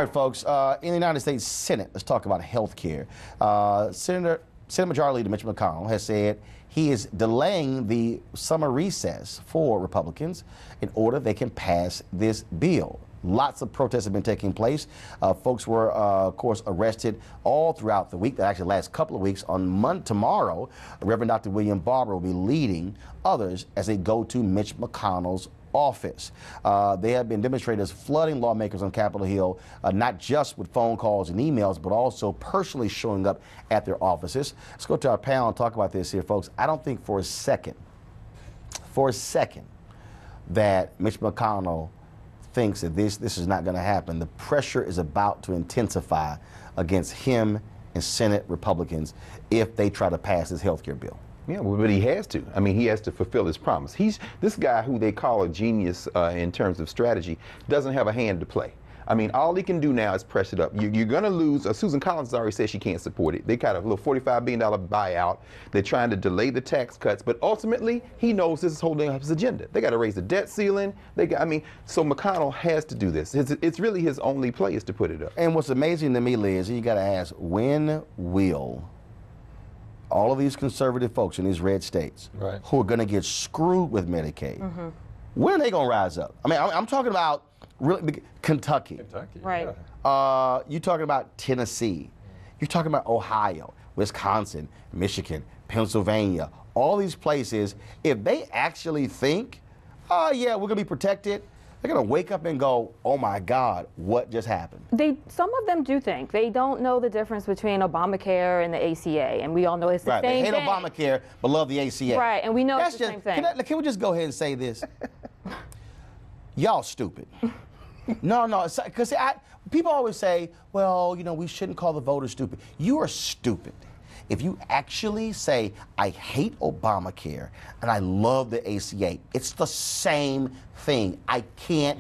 All right, folks. In the United States Senate, let's talk about health care. Senate Majority Leader Mitch McConnell has said he is delaying the summer recess for Republicans in order they can pass this bill. Lots of protests have been taking place. Folks were, of course, arrested all throughout the week. The actually last couple of weeks. On tomorrow, Reverend Dr. William Barber will be leading others as they go to Mitch McConnell's office. There have been demonstrators flooding lawmakers on Capitol Hill, not just with phone calls and emails, but also personally showing up at their offices. Let's go to our panel and talk about this here, folks. I don't think for a second, that Mitch McConnell thinks that this is not going to happen. The pressure is about to intensify against him and Senate Republicans if they try to pass this health care bill. Yeah, well, but he has to. I mean, he has to fulfill his promise. This guy who they call a genius in terms of strategy doesn't have a hand to play. I mean, all he can do now is press it up. You're going to lose. Susan Collins already said she can't support it. They got a little $45 billion buyout. They're trying to delay the tax cuts, but ultimately, he knows this is holding up his agenda. They got to raise the debt ceiling. So McConnell has to do this. It's really his only play is to put it up. And what's amazing to me, Liz, you got to ask, when will all of these conservative folks in these red states who are going to get screwed with Medicaid, when are they going to rise up? I mean, I'm talking about really big, Kentucky. Right. Yeah. You're talking about Tennessee. You're talking about Ohio, Wisconsin, Michigan, Pennsylvania, all these places. If they actually think, oh yeah, we're going to be protected, they're going to wake up and go, oh my God, what just happened? Some of them do think. They don't know the difference between Obamacare and the ACA, and we all know it's the same thing. They hate Obamacare, but love the ACA. Right, and we know it's the same thing. Can we just go ahead and say this? Y'all stupid. No, because people always say, well, you know, we shouldn't call the voters stupid. You are stupid if you actually say, I hate Obamacare and I love the ACA. It's the same thing. I can't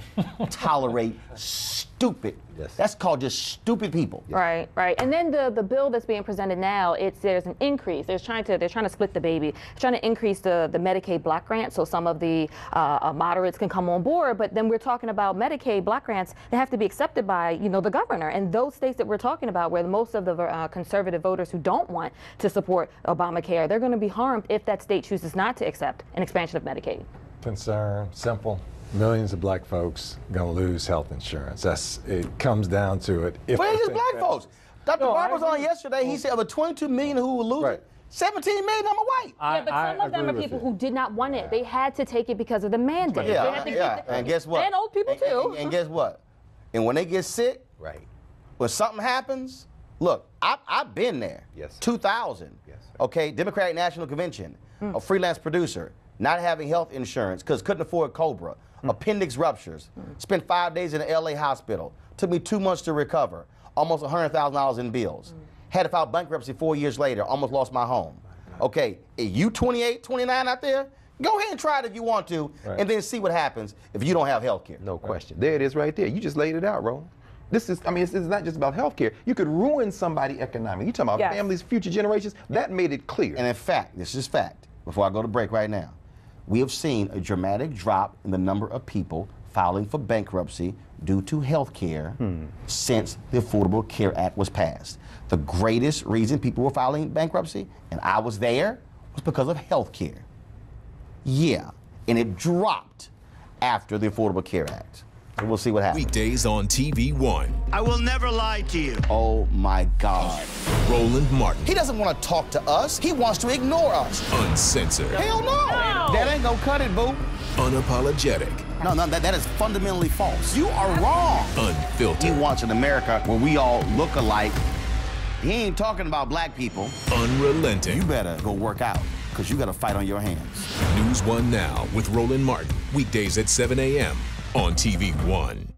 tolerate stupid. Yes. That's called just stupid people. Right. And then the bill that's being presented now, there's an increase. They're trying to split the baby. They're trying to increase the Medicaid block grant so some of the moderates can come on board. But then we're talking about Medicaid block grants. They have to be accepted by, the governor. And those states that we're talking about, where most of the conservative voters who don't want to support Obamacare, they're going to be harmed if that state chooses not to accept an expansion of Medicaid. Concern, simple. Millions of black folks going to lose health insurance. It comes down to it. But it's just black folks. Dr. Barber was on yesterday. He said of the 22 million who will lose it, 17 million of them are white. Yeah, but some of them are people who did not want it. They had to take it because of the mandate. Yeah. And guess what? And old people too. And guess what? And when they get sick, when something happens, look, I've been there. Yes. 2000. Yes, sir. Okay, Democratic National Convention, a freelance producer, not having health insurance because couldn't afford Cobra, appendix ruptures, spent 5 days in an LA hospital, took me 2 months to recover, almost $100,000 in bills. Had to file bankruptcy 4 years later, almost lost my home. Okay, you 28, 29 out there, go ahead and try it if you want to, and then see what happens if you don't have health care. No question. There it is right there. You just laid it out, Roland. It's not just about health care. You could ruin somebody economically. You're talking about families, future generations. That made it clear. And in fact, this is fact, before I go to break right now, we have seen a dramatic drop in the number of people filing for bankruptcy due to health care since the Affordable Care Act was passed. The greatest reason people were filing bankruptcy, and I was there, was because of health care. Yeah, and it dropped after the Affordable Care Act. And we'll see what happens. Weekdays on TV One. I will never lie to you. Oh my God. Roland Martin. He doesn't want to talk to us. He wants to ignore us. Uncensored. Hell no. That ain't gonna cut it, boo. Unapologetic. No, that is fundamentally false. You are wrong. Unfiltered. He wants an America where we all look alike. He ain't talking about black people. Unrelenting. You better go work out, because you got a fight on your hands. NewsOne Now with Roland Martin. Weekdays at 7 a.m. on TV One.